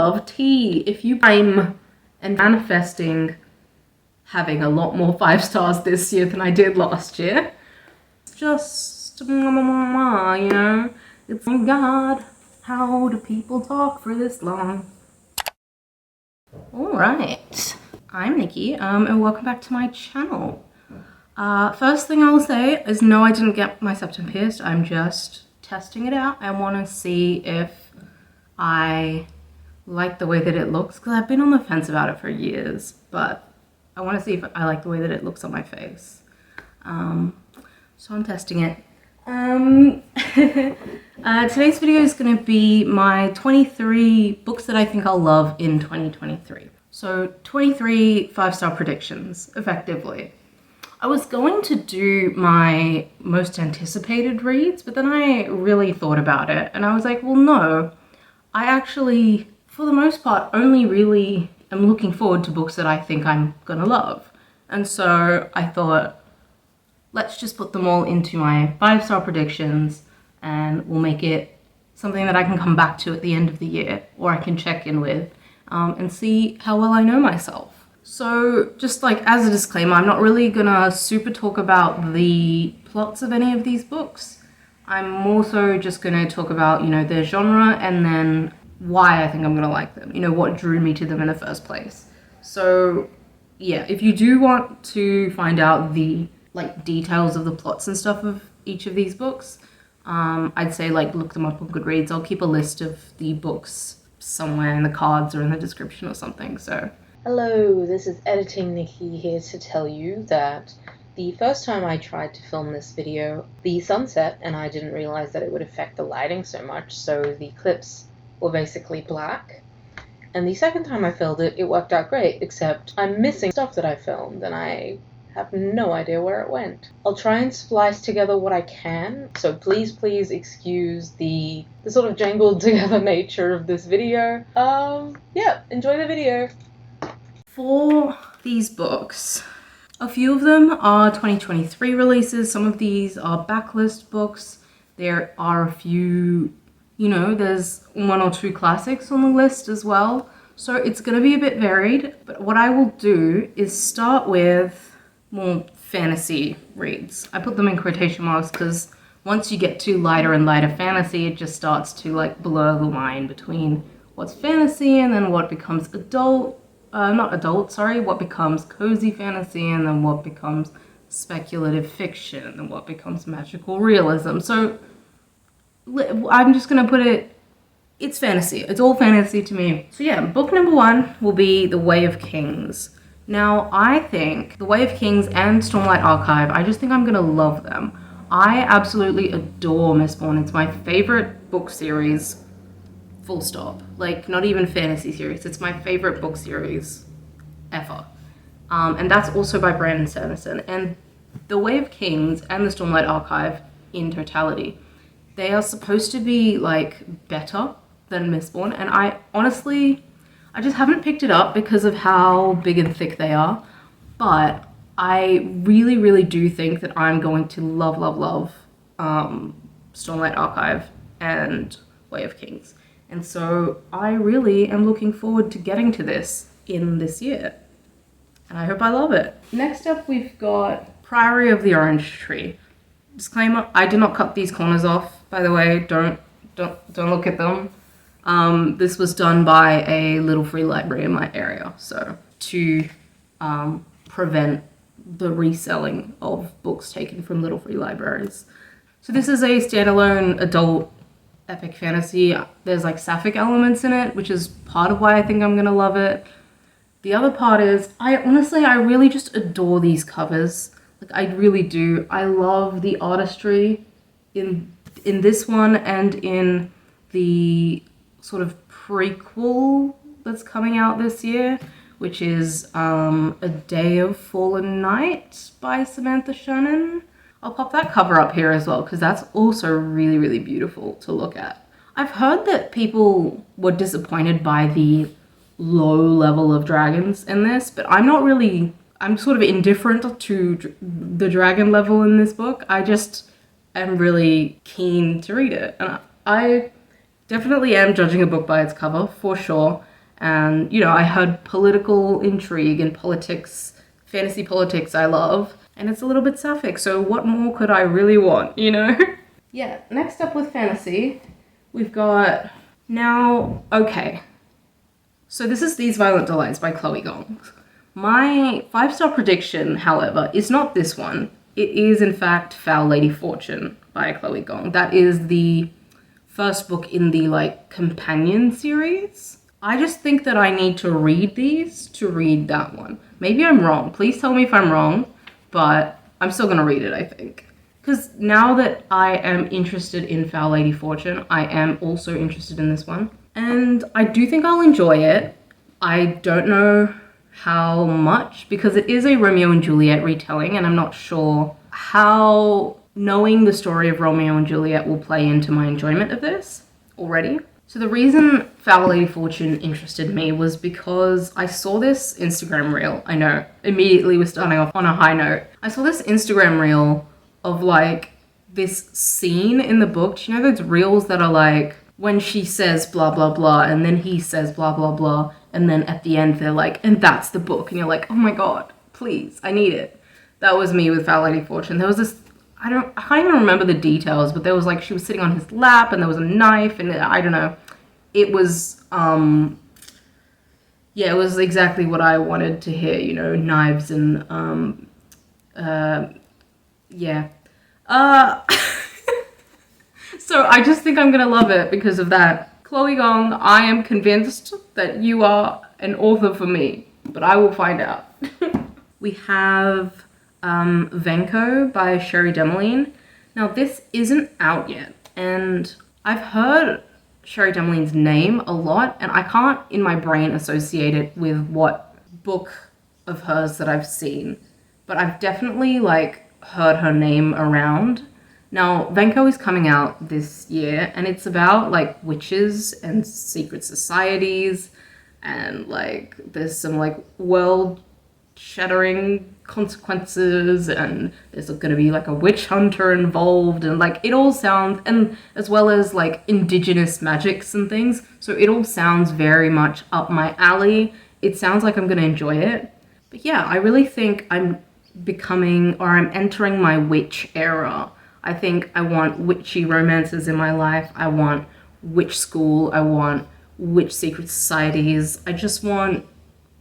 Of tea. If I'm manifesting having a lot more 5 stars this year than I did last year. Just, you know, it's my God, how do people talk for this long? Alright, I'm Nikki, and welcome back to my channel. First thing I'll say is no, I didn't get my septum pierced. I'm just testing it out. I want to see if I like the way that it looks, because I've been on the fence about it for years, but I want to see if I like the way that it looks on my face. So I'm testing it. Today's video is going to be my 23 books that I think I'll love in 2023. So 23 5-star predictions, effectively. I was going to do my most anticipated reads, but then I really thought about it and I was like, well, no, I actually, for the most part, only really am looking forward to books that I think I'm gonna love. And so I thought, let's just put them all into my 5-star predictions and we'll make it something that I can come back to at the end of the year, or I can check in with and see how well I know myself. So just like as a disclaimer, I'm not really gonna super talk about the plots of any of these books. I'm also just gonna talk about, you know, their genre and then why I think I'm gonna like them, you know, what drew me to them in the first place. So yeah, if you do want to find out the like details of the plots and stuff of each of these books, I'd say like look them up on Goodreads. I'll keep a list of the books somewhere in the cards or in the description or something. So hello, this is Editing Nikki here to tell you that the first time I tried to film this video, the sun set and I didn't realize that it would affect the lighting so much, so the clips were basically black. And the second time I filmed it, it worked out great, except I'm missing stuff that I filmed and I have no idea where it went. I'll try and splice together what I can, so please excuse the sort of jangled together nature of this video. Yeah, enjoy the video. For these books, a few of them are 2023 releases, some of these are backlist books. There are a few, you know, there's 1 or 2 classics on the list as well. So it's going to be a bit varied, but what I will do is start with more fantasy reads. I put them in quotation marks because once you get to lighter and lighter fantasy, it just starts to like blur the line between what's fantasy and then what becomes what becomes cozy fantasy and then what becomes speculative fiction and what becomes magical realism. So I'm just gonna put it, it's fantasy. It's all fantasy to me. So yeah, book number 1 will be The Way of Kings. Now, I think The Way of Kings and Stormlight Archive, I just think I'm gonna love them. I absolutely adore Mistborn. It's my favorite book series, full stop. Like, not even fantasy series. It's my favorite book series ever. And that's also by Brandon Sanderson. And The Way of Kings and the Stormlight Archive in totality, they are supposed to be like better than Mistborn, and I honestly, I just haven't picked it up because of how big and thick they are, but I really do think that I'm going to love Stormlight Archive and Way of Kings, and so I really am looking forward to getting to this in this year, and I hope I love it. Next up, we've got Priory of the Orange Tree. Disclaimer, I did not cut these corners off, by the way. Don't look at them. This was done by a little free library in my area, so to prevent the reselling of books taken from little free libraries. So this is a standalone adult epic fantasy. There's like sapphic elements in it, which is part of why I think I'm gonna love it. The other part is, I really just adore these covers. Like, I really do. I love the artistry in this one and in the sort of prequel that's coming out this year, which is A Day of Fallen Night by Samantha Shannon. I'll pop that cover up here as well because that's also really beautiful to look at. I've heard that people were disappointed by the low level of dragons in this, but I'm not really, I'm sort of indifferent to the dragon level in this book. I just am really keen to read it. And I definitely am judging a book by its cover, for sure. And, you know, I heard political intrigue and politics, fantasy politics I love. And it's a little bit sapphic, so what more could I really want, you know? Yeah, next up with fantasy, we've got... Now, okay. So this is These Violent Delights by Chloe Gong. My 5-star prediction, however, is not this one. It is, in fact, Foul Lady Fortune by Chloe Gong. That is the first book in the, like, companion series. I just think that I need to read these to read that one. Maybe I'm wrong. Please tell me if I'm wrong, but I'm still gonna read it, I think. Because now that I am interested in Foul Lady Fortune, I am also interested in this one. And I do think I'll enjoy it. I don't know how much, because it is a Romeo and Juliet retelling, and I'm not sure how knowing the story of Romeo and Juliet will play into my enjoyment of this already. So the reason Foul Lady Fortune interested me was because I saw this Instagram reel. I know, immediately we're starting off on a high note. I saw this Instagram reel of like this scene in the book. Do you know those reels that are like when she says blah, blah, blah, and then he says blah, blah, blah, and then at the end they're like, and that's the book. And you're like, oh my God, please, I need it. That was me with Foul Lady Fortune. There was this, I can't even remember the details, but there was like, she was sitting on his lap and there was a knife and I don't know. It was, yeah, it was exactly what I wanted to hear, you know, knives and, yeah. So I just think I'm gonna love it because of that. Chloe Gong, I am convinced that you are an author for me, but I will find out. We have Venco by Sherry Demeline. Now this isn't out yet, and I've heard Sherry Demeline's name a lot, and I can't in my brain associate it with what book of hers that I've seen, but I've definitely like heard her name around. Now, Venco is coming out this year, and it's about, like, witches and secret societies, and, like, there's some, like, world-shattering consequences, and there's gonna be, like, a witch hunter involved, and, like, it all sounds, and as well as, like, indigenous magics and things, so it all sounds very much up my alley. It sounds like I'm gonna enjoy it. But yeah, I really think I'm entering my witch era. I think I want witchy romances in my life. I want witch school. I want witch secret societies. I just want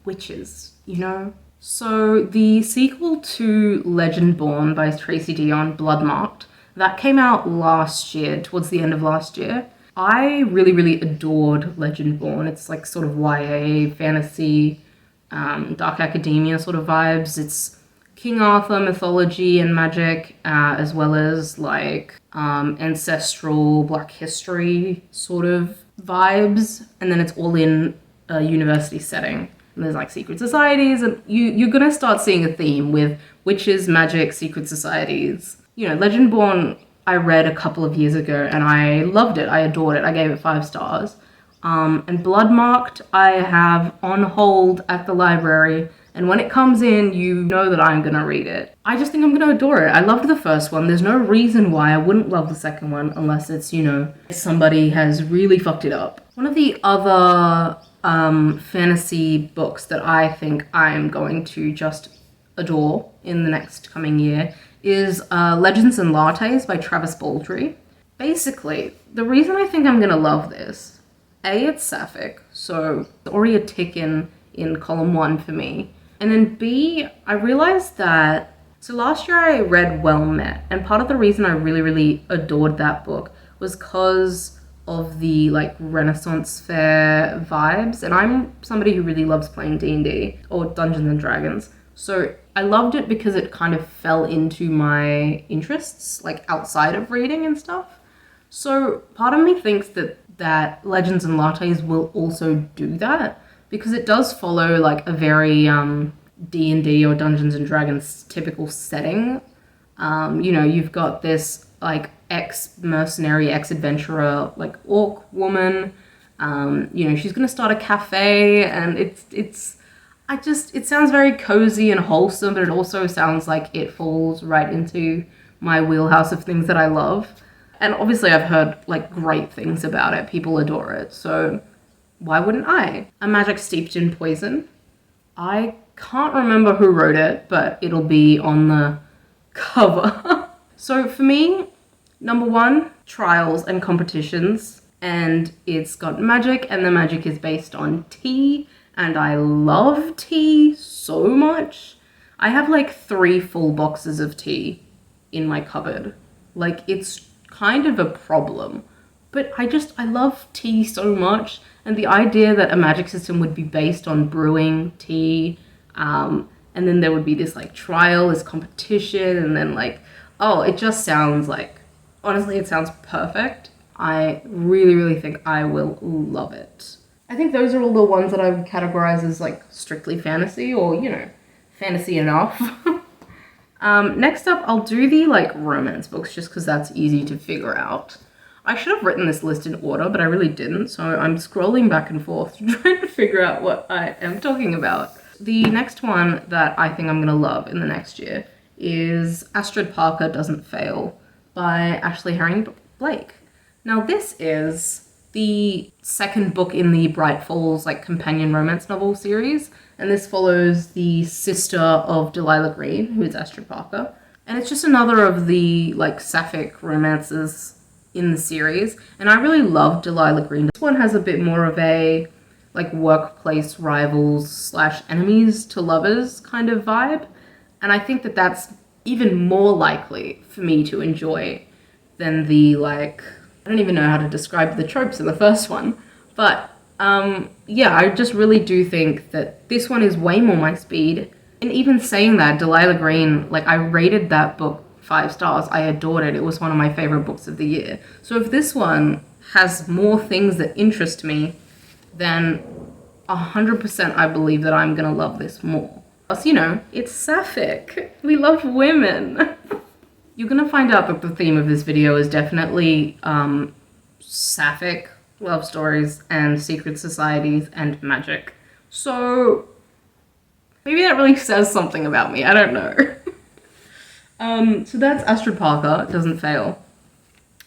witches, you know? So the sequel to Legendborn by Tracy Deonn, Bloodmarked, that came out last year, towards the end of last year. I really, really adored Legendborn. It's like sort of YA, fantasy, dark academia sort of vibes. It's King Arthur mythology and magic, as well as like ancestral Black history sort of vibes, and then it's all in a university setting. And there's like secret societies, and you're gonna start seeing a theme with witches, magic, secret societies. You know, Legendborn I read a couple of years ago, and I loved it. I adored it. I gave it 5 stars. And Bloodmarked I have on hold at the library. And when it comes in, you know that I'm gonna read it. I just think I'm gonna adore it. I loved the first one. There's no reason why I wouldn't love the second one unless it's, you know, somebody has really fucked it up. One of the other fantasy books that I think I'm going to just adore in the next coming year is Legends and Lattes by Travis Baldree. Basically, the reason I think I'm gonna love this, A, it's sapphic, so it's already a tick in column 1 for me. And then B, I realized that, so last year I read Well Met, and part of the reason I really, really adored that book was because of the like Renaissance fair vibes, and I'm somebody who really loves playing D&D or Dungeons and Dragons, so I loved it because it kind of fell into my interests, like outside of reading and stuff. So part of me thinks that Legends and Lattes will also do that, because it does follow like a very D&D or Dungeons and Dragons typical setting. You know, you've got this like ex-mercenary, ex-adventurer, like orc woman. You know, she's gonna start a cafe, and it sounds very cozy and wholesome, but it also sounds like it falls right into my wheelhouse of things that I love. And obviously I've heard like great things about it. People adore it. So why wouldn't I? A magic steeped in poison. I can't remember who wrote it, but it'll be on the cover. So for me, number one, trials and competitions, and it's got magic, and the magic is based on tea, and I love tea so much. I have like 3 full boxes of tea in my cupboard. Like, it's kind of a problem, but I love tea so much, and the idea that a magic system would be based on brewing tea, and then there would be this like trial, this competition, and then like, oh, it just sounds like, honestly, it sounds perfect. I really, really think I will love it. I think those are all the ones that I would categorize as like strictly fantasy, or, you know, fantasy enough. Next up, I'll do the like romance books just because that's easy to figure out. I should have written this list in order, but I really didn't, so I'm scrolling back and forth trying to figure out what I am talking about. The next one that I think I'm gonna love in the next year is Astrid Parker Doesn't Fail by Ashley Herring Blake. Now this is the second book in the Bright Falls like companion romance novel series, and this follows the sister of Delilah Green, who is Astrid Parker, and it's just another of the like sapphic romances in the series, and I really love Delilah Green. This one has a bit more of a like workplace rivals slash enemies to lovers kind of vibe, and I think that that's even more likely for me to enjoy than the like, I don't even know how to describe the tropes in the first one, but yeah, I just really do think that this one is way more my speed. And even saying that, Delilah Green, like I rated that book 5 stars. I adored it. It was one of my favorite books of the year. So if this one has more things that interest me, then 100% I believe that I'm gonna love this more. Plus, you know, it's sapphic. We love women. You're gonna find out that the theme of this video is definitely sapphic love stories and secret societies and magic. So maybe that really says something about me. I don't know. So that's Astrid Parker Doesn't Fail.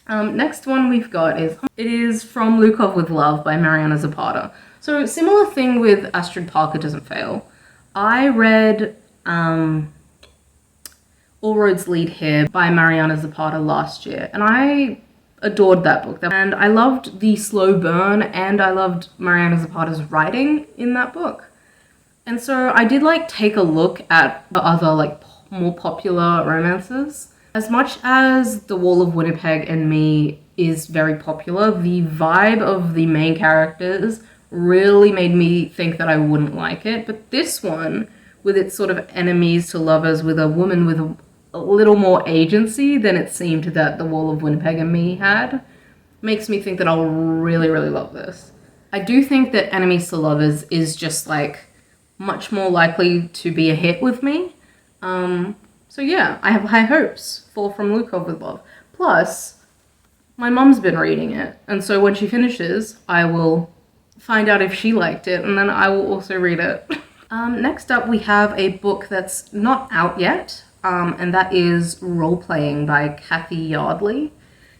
Next one we've got is From Lukov with Love by Mariana Zapata. So similar thing with Astrid Parker Doesn't Fail. I read All Roads Lead Here by Mariana Zapata last year, and I adored that book. And I loved the slow burn, and I loved Mariana Zapata's writing in that book. And so I did like take a look at the other like more popular romances. As much as The Wall of Winnipeg and Me is very popular, the vibe of the main characters really made me think that I wouldn't like it. But this one, with its sort of enemies to lovers, with a woman with a little more agency than it seemed that The Wall of Winnipeg and Me had, makes me think that I'll really, really love this. I do think that enemies to lovers is just like much more likely to be a hit with me. So yeah, I have high hopes for From Lukov with Love. Plus, my mum's been reading it, and so when she finishes, I will find out if she liked it, and then I will also read it. Next up, we have a book that's not out yet, and that is Roleplaying by Kathy Yardley.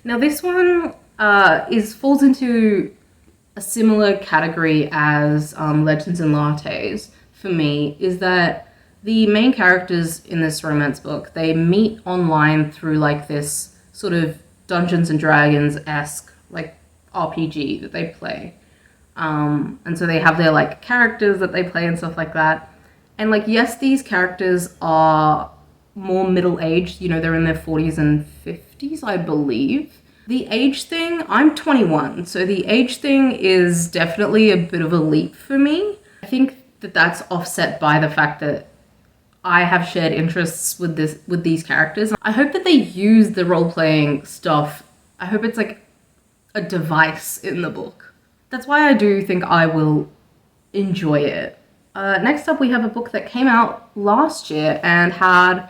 Now this one falls into a similar category as Legends and Lattes for me, is that the main characters in this romance book, they meet online through like this sort of Dungeons and Dragons-esque like RPG that they play. And so they have their like characters that they play and stuff like that. And like, yes, these characters are more middle-aged, you know, they're in their 40s and 50s, I believe. The age thing, I'm 21, so the age thing is definitely a bit of a leap for me. I think that that's offset by the fact that I have shared interests with these characters. I hope that they use the role-playing stuff. I hope it's like a device in the book. That's why I do think I will enjoy it. Next up, we have a book that came out last year and had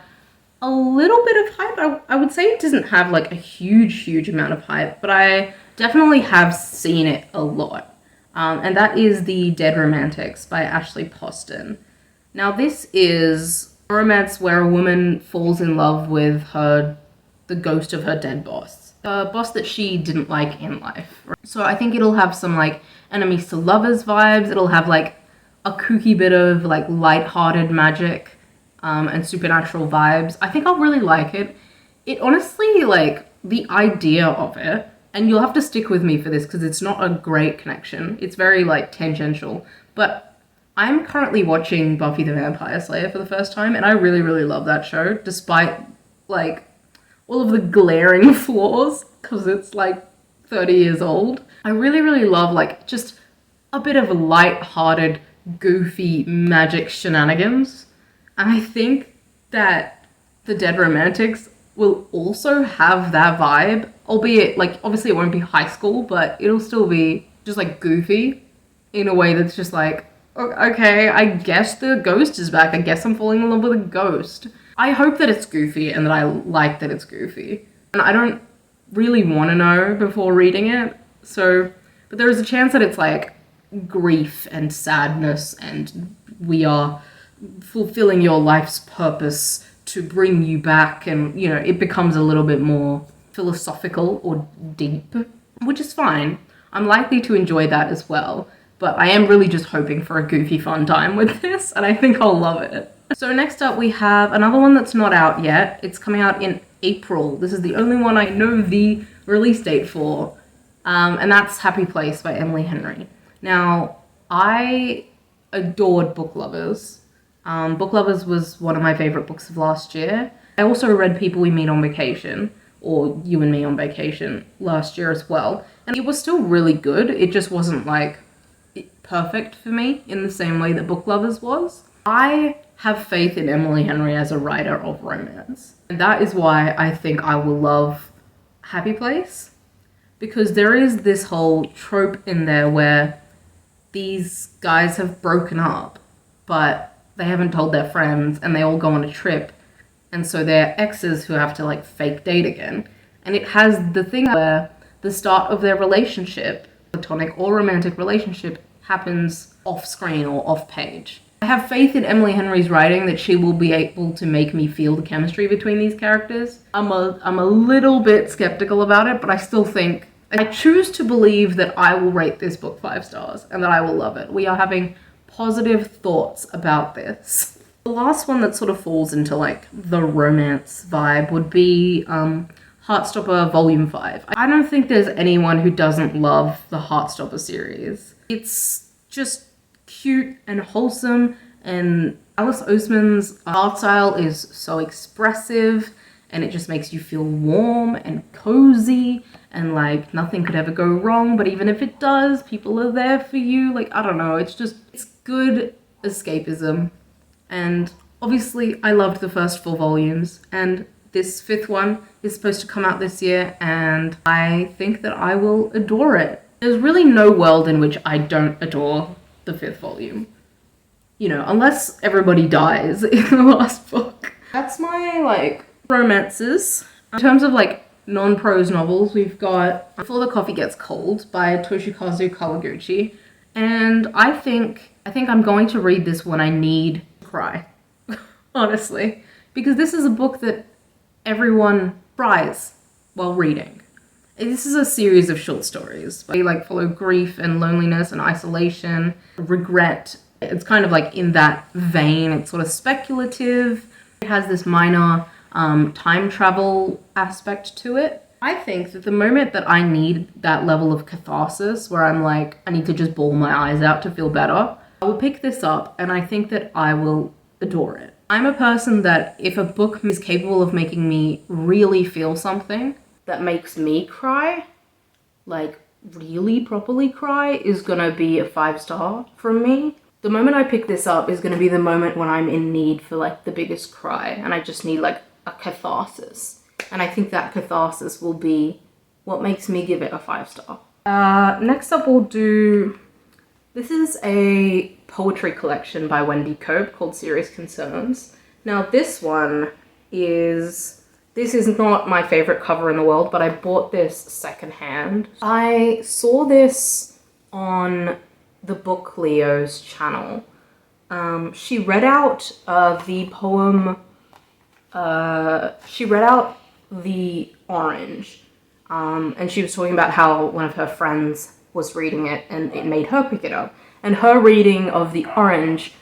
a little bit of hype. I would say it doesn't have like a huge amount of hype, but I definitely have seen it a lot. And that is The Dead Romantics by Ashley Poston. Now this is a romance where a woman falls in love with the ghost of her dead boss. a boss that she didn't like in life. So I think it'll have some like enemies to lovers vibes. It'll have like a kooky bit of like light-hearted magic and supernatural vibes. I think I'll really like it. It honestly, like, the idea of it, and you'll have to stick with me for this because it's not a great connection. It's very like tangential, but I'm currently watching Buffy the Vampire Slayer for the first time, and I really, really love that show, despite like all of the glaring flaws because it's like 30 years old. I really, really love like just a bit of light-hearted, goofy magic shenanigans. And I think that the Dead Romantics will also have that vibe, albeit like obviously it won't be high school, but it'll still be just like goofy in a way that's just like, okay, I guess the ghost is back. I guess I'm falling in love with a ghost. I hope that it's goofy and that I like that it's goofy. And I don't really want to know before reading it. So, but there is a chance that it's like grief and sadness and we are fulfilling your life's purpose to bring you back, and you know it becomes a little bit more philosophical or deep, which is fine. I'm likely to enjoy that as well, but I am really just hoping for a goofy fun time with this, and I think I'll love it. So next up we have another one that's not out yet. It's coming out in April. This is the only one I know the release date for, and that's Happy Place by Emily Henry. Now, I adored Book Lovers. Book Lovers was one of my favorite books of last year. I also read People We Meet on Vacation, or You and Me on Vacation, last year as well. And it was still really good. It just wasn't like perfect for me in the same way that Book Lovers was. I have faith in Emily Henry as a writer of romance. And that is why I think I will love Happy Place. Because there is this whole trope in there where these guys have broken up, but they haven't told their friends, and they all go on a trip, and so they're exes who have to like fake date again. And it has the thing where the start of their relationship, platonic or romantic relationship, happens off screen or off page. I have faith in Emily Henry's writing that she will be able to make me feel the chemistry between these characters. I'm a little bit skeptical about it, but I still think, I choose to believe that I will rate this book 5 stars and that I will love it. We are having positive thoughts about this. The last one that sort of falls into like the romance vibe would be Heartstopper Volume 5. I don't think there's anyone who doesn't love the Heartstopper series. It's just cute and wholesome, and Alice Oseman's art style is so expressive, and it just makes you feel warm and cozy, and like nothing could ever go wrong, but even if it does, people are there for you. Like, I don't know, it's good escapism. And obviously I loved the first 4 volumes, and this 5th one is supposed to come out this year, and I think that I will adore it. There's really no world in which I don't adore the 5th volume. You know, unless everybody dies in the last book. That's my, like, romances. In terms of, like, non-prose novels, we've got Before the Coffee Gets Cold by Toshikazu Kawaguchi. And I think I'm going to read this when I need to cry, honestly. Because this is a book that everyone cries while reading. This is a series of short stories. They like follow grief and loneliness and isolation, regret. It's kind of like in that vein. It's sort of speculative. It has this minor time travel aspect to it. I think that the moment that I need that level of catharsis, where I'm like, I need to just bawl my eyes out to feel better, I will pick this up, and I think that I will adore it. I'm a person that if a book is capable of making me really feel something that makes me cry, like really properly cry, is gonna be a 5-star from me. The moment I pick this up is gonna be the moment when I'm in need for like the biggest cry, and I just need like a catharsis. And I think that catharsis will be what makes me give it a 5-star. Next up we'll do, this is a poetry collection by Wendy Cope called Serious Concerns. Now this is not my favorite cover in the world, but I bought this secondhand. I saw this on the Book Leo's channel. She read out the poem, she read out The Orange And she was talking about how one of her friends was reading it and it made her pick it up. And her reading of The Orange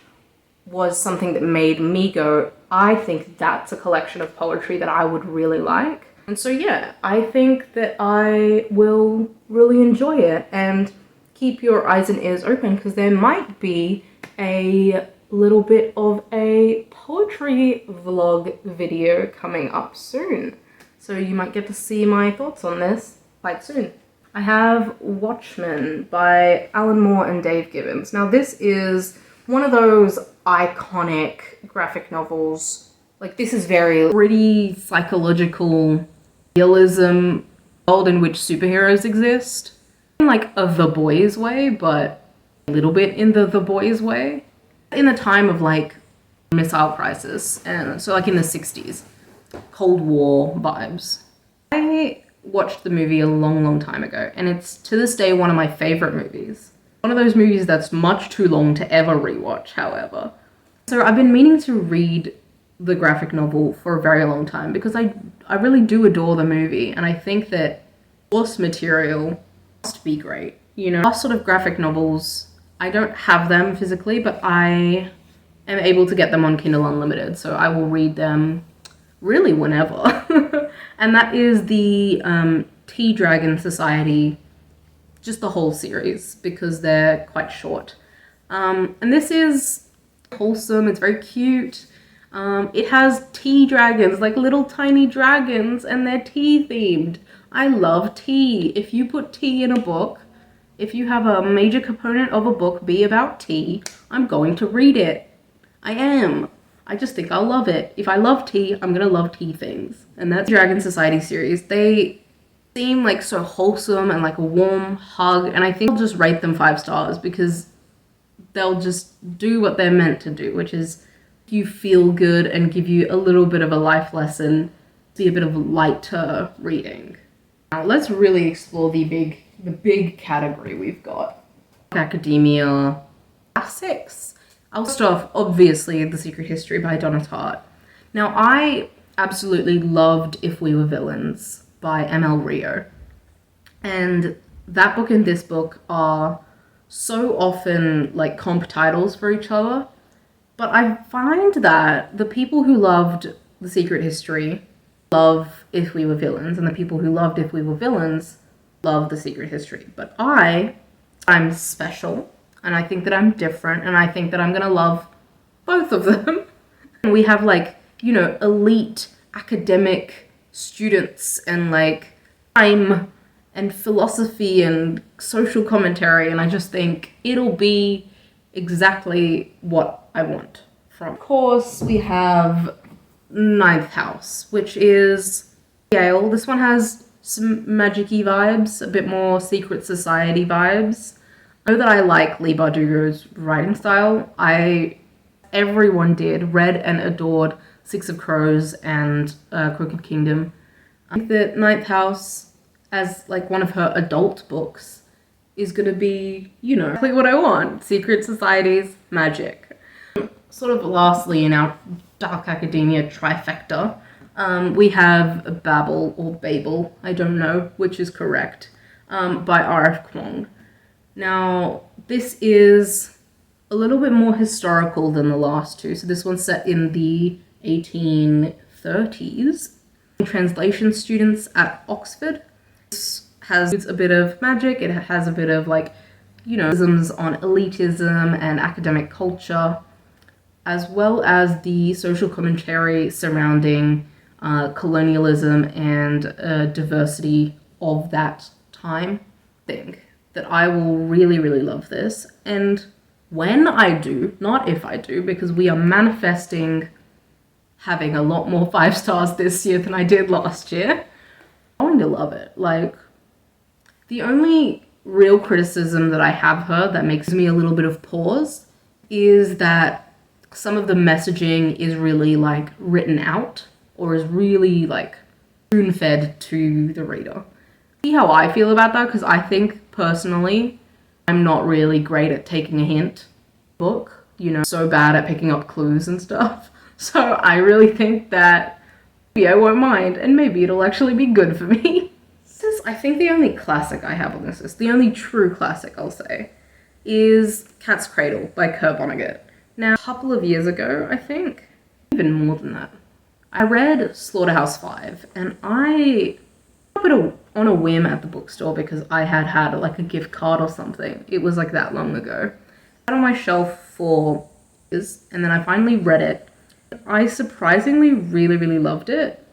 was something that made me go, I think that's a collection of poetry that I would really like. And so yeah, I think that I will really enjoy it, and keep your eyes and ears open because there might be a little bit of a poetry vlog video coming up soon. So you might get to see my thoughts on this quite soon. I have Watchmen by Alan Moore and Dave Gibbons. Now this is one of those iconic graphic novels. Like, this is very pretty psychological realism world in which superheroes exist. In like a The Boys way, but a little bit in the Boys way. In the time of like missile crisis, and so like in the 60s, Cold War vibes. I watched the movie a long time ago, and it's to this day one of my favorite movies. One of those movies that's much too long to ever rewatch, however. So I've been meaning to read the graphic novel for a very long time because I really do adore the movie, and I think that source material must be great. You know, last sort of graphic novels, I don't have them physically, but I am able to get them on Kindle Unlimited, so I will read them really whenever. And that is the Tea Dragon Society, just the whole series, because they're quite short. And this is wholesome, it's very cute. It has tea dragons, like little tiny dragons, and they're tea themed. I love tea. If you put tea in a book, if you have a major component of a book be about tea, I'm going to read it. I am. I just think I'll love it. If I love tea, I'm gonna love tea things. And that's Dragon Society series. They seem like so wholesome and like a warm hug, and I think I'll just rate them 5 stars because they'll just do what they're meant to do, which is make you feel good and give you a little bit of a life lesson, be a bit of lighter reading. Now let's really explore the big category we've got. Academia, classics. I'll start off, obviously, The Secret History by Donna Tartt. Now, I absolutely loved If We Were Villains by M.L. Rio. And that book and this book are so often like comp titles for each other. But I find that the people who loved The Secret History love If We Were Villains, and the people who loved If We Were Villains love The Secret History. But I'm special, and I think that I'm different, and I think that I'm gonna love both of them. And we have like, you know, elite academic students and like crime and philosophy and social commentary, and I just think it'll be exactly what I want from. Of course, we have Ninth House, which is Yale. This one has some magic-y vibes, a bit more secret society vibes. I know that I like Leigh Bardugo's writing style. Everyone did, read and adored Six of Crows and Crooked Kingdom. I think that Ninth House, as like one of her adult books, is gonna be, you know, exactly what I want. Secret societies, magic. Sort of lastly in our dark academia trifecta, we have Babel, I don't know which is correct, by R.F. Kuang. Now, this is a little bit more historical than the last two. So this one's set in the 1830s. Translation students at Oxford. This has a bit of magic. It has a bit of like, you know, isms on elitism and academic culture, as well as the social commentary surrounding colonialism and diversity of that time. I think that I will really love this, and when I do, not if I do, because we are manifesting having a lot more 5 stars this year than I did last year, I'm going to love it. Like, the only real criticism that I have heard that makes me a little bit of pause is that some of the messaging is really like written out, or is really like spoon-fed to the reader. See how I feel about that, because I think personally I'm not really great at taking a hint book, you know, so bad at picking up clues and stuff. So I really think that maybe I won't mind, and maybe it'll actually be good for me. This is, I think, the only classic I have on this list, the only true classic, I'll say, is Cat's Cradle by Kurt Vonnegut. Now, a couple of years ago, I think, even more than that, I read Slaughterhouse-Five, and I put it on a whim at the bookstore because I had like a gift card or something. It was like that long ago. I had it on my shelf for years, and then I finally read it. I surprisingly really loved it.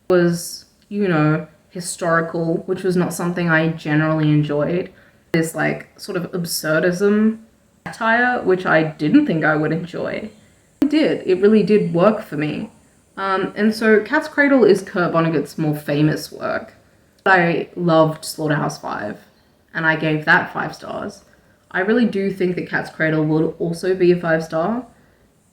It was, you know, historical, which was not something I generally enjoyed. This like sort of absurdism satire, which I didn't think I would enjoy. It did. It really did work for me. And so Cat's Cradle is Kurt Vonnegut's more famous work. I loved Slaughterhouse-Five, and I gave that 5 stars. I really do think that Cat's Cradle will also be a 5-star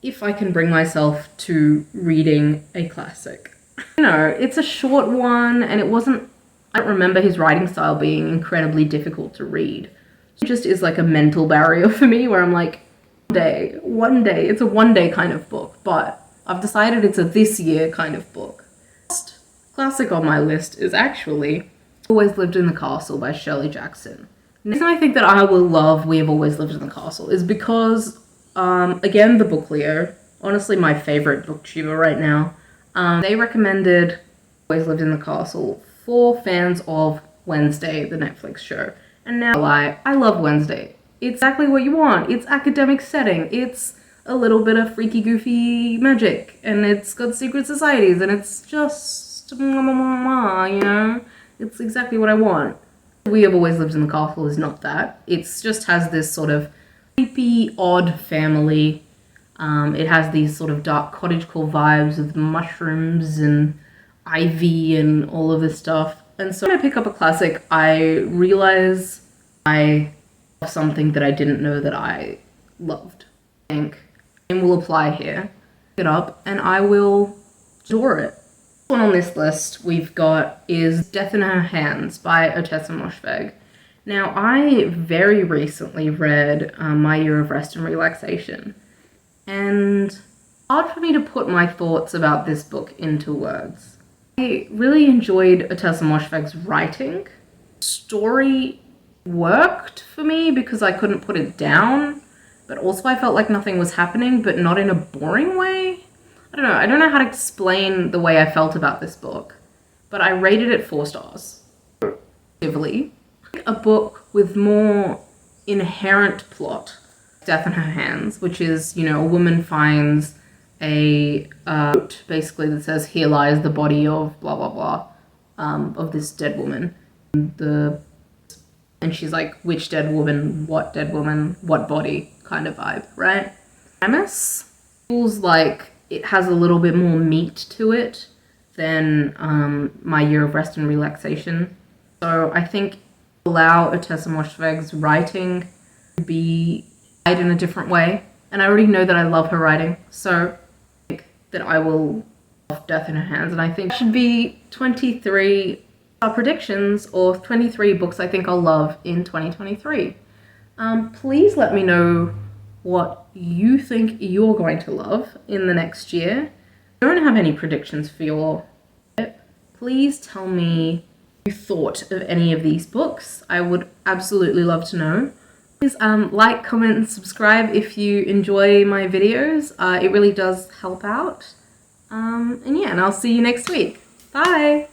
if I can bring myself to reading a classic. You know, it's a short one, and I don't remember his writing style being incredibly difficult to read. It just is like a mental barrier for me where I'm like, one day, it's a one-day kind of book, but I've decided it's a this year kind of book. Last classic on my list is actually Always Lived in the Castle by Shirley Jackson. The reason I think that I will love We Have Always Lived in the Castle is because, again, the book Leo, honestly my favorite booktuber right now, they recommended Always Lived in the Castle for fans of Wednesday, the Netflix show. And now I love Wednesday. It's exactly what you want. It's academic setting. It's a little bit of freaky, goofy magic. And it's got secret societies. And it's just, you know? It's exactly what I want. We Have Always Lived in the Castle is not that. It just has this sort of creepy, odd family. It has these sort of dark cottagecore vibes with mushrooms and ivy and all of this stuff. And so when I pick up a classic, I realize I love something that I didn't know that I loved. I think it will apply here. Pick it up and I will adore it. The one on this list we've got is Death in Her Hands by Ottessa Moshfegh. Now, I very recently read My Year of Rest and Relaxation, and it's hard for me to put my thoughts about this book into words. I really enjoyed Ottessa Moshfegh's writing. Story worked for me because I couldn't put it down, but also I felt like nothing was happening, but not in a boring way. I don't know how to explain the way I felt about this book, but I rated it 4 stars. A book with more inherent plot, Death in Her Hands, which is, you know, a woman finds a note basically that says, "Here lies the body of blah blah blah," of this dead woman. And she's like, which dead woman, what body kind of vibe, right? Premise feels like it has a little bit more meat to it than My Year of Rest and Relaxation. So I think allow Ottessa Moshfegh's writing to be read in a different way. And I already know that I love her writing, so I think that I will love Death in Her Hands. And I think it should be 23 predictions or 23 books I think I'll love in 2023. Please let me know what you think you're going to love in the next year. I don't have any predictions for your trip. Please tell me what you thought of any of these books. I would absolutely love to know. Please like, comment, and subscribe if you enjoy my videos. It really does help out. And I'll see you next week. Bye!